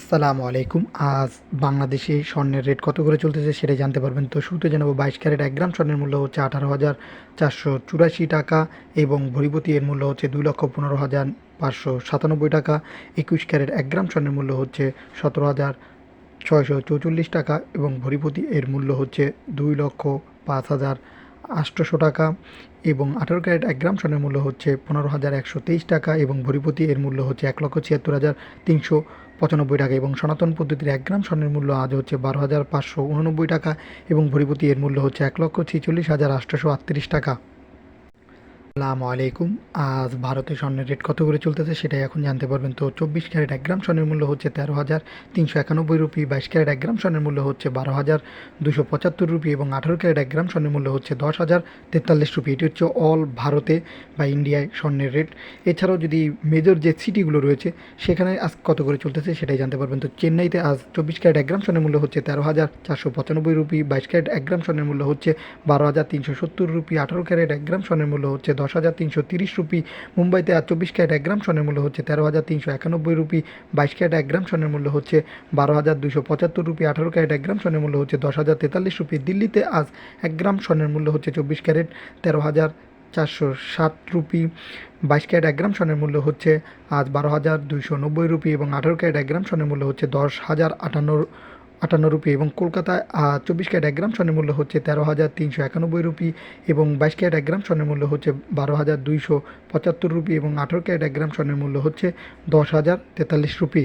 আসসালামু আলাইকুম। আজ বাংলাদেশে স্বর্ণের রেট কত করে চলতেছে সেটাই জানতে পারবেন। তো শুরুতে জানাবো 22 ক্যারেট 1 গ্রাম স্বর্ণের মূল্য হচ্ছে 18,484 টাকা এবং ভরিপতি এর মূল্য হচ্ছে 2,15,597 টাকা। 21 ক্যারেট 1 গ্রাম স্বর্ণের মূল্য হচ্ছে 17,644 টাকা এবং ভরিপতি এর মূল্য হচ্ছে 2,05,800 টাকা এবং 18 ক্যারেট 1 গ্রাম স্বর্ণের মূল্য হচ্ছে 15,123 টাকা এবং ভরিপতি এর মূল্য হচ্ছে 1,76,395 টাকা এবং সনাতন পদ্ধতির 1 গ্রাম স্বর্ণের মূল্য আজ হচ্ছে 12,589 টাকা এবং ভরিপতি এর মূল্য হচ্ছে 1,46,838 টাকা। আসসালামু আলাইকুম। আজ ভারতে স্বর্ণের রেট কত করে চলতেছে সেটাই এখন জানতে পারবেন। তো 24 ক্যারেট 1 গ্রাম স্বর্ণের মূল্য হচ্ছে 13,391 রুপি, 22 ক্যারেট 1 গ্রাম স্বর্ণের মূল্য হচ্ছে 12,275 রুপি এবং 18 ক্যারেট 1 গ্রাম স্বর্ণের মূল্য হচ্ছে 10,043 রুপি। এটি হচ্ছে অল ভারতে বা ইন্ডিয়ায় স্বর্ণের রেট। এছাড়াও যদি মেজর যে সিটিগুলো রয়েছে সেখানে আজ কত করে চলতেছে সেটাই জানতে পারবেন। তো চেন্নাইতে আজ 24 ক্যারেট 1 গ্রাম স্বর্ণের মূল্য হচ্ছে 13,495 রুপি, 22 ক্যারেট 1 গ্রাম স্বর্ণের মূল্য হচ্ছে 12,370 রুপি, 18 ক্যারেট 1 গ্রাম স্বর্ণের মূল্য হচ্ছে 10,330 রুপি। মুম্বাইতে আজ 24 ক্যারেট 1 গ্রাম স্বর্ণের মূল্য হচ্ছে 13,391 রুপি, 22 ক্যারেট 1 গ্রাম স্বর্ণের মূল্য হচ্ছে 12,275 রুপি, 18 ক্যারেট 1 গ্রাম স্বর্ণের মূল্য হচ্ছে 10,043 রুপি। দিল্লিতে আজ 1 গ্রাম স্বর্ণের মূল্য হচ্ছে 24 ক্যারেট 13,407 রুপি, 22 ক্যারেট 1 গ্রাম স্বর্ণের মূল্য হচ্ছে আজ 12,290 রুপি এবং 18 ক্যারেট 1 গ্রাম স্বর্ণের মূল্য হচ্ছে 10,058 রুপি এবং কলকাতায় 24 ক্যারেট 1 গ্রাম স্বর্ণের মূল্য হচ্ছে 13,391 রুপি এবং 22 ক্যারেট 1 গ্রাম স্বর্ণের মূল্য হচ্ছে 12,275 রুপি এবং 18 ক্যারেট 1 গ্রাম স্বর্ণের মূল্য হচ্ছে 10,043 রুপি।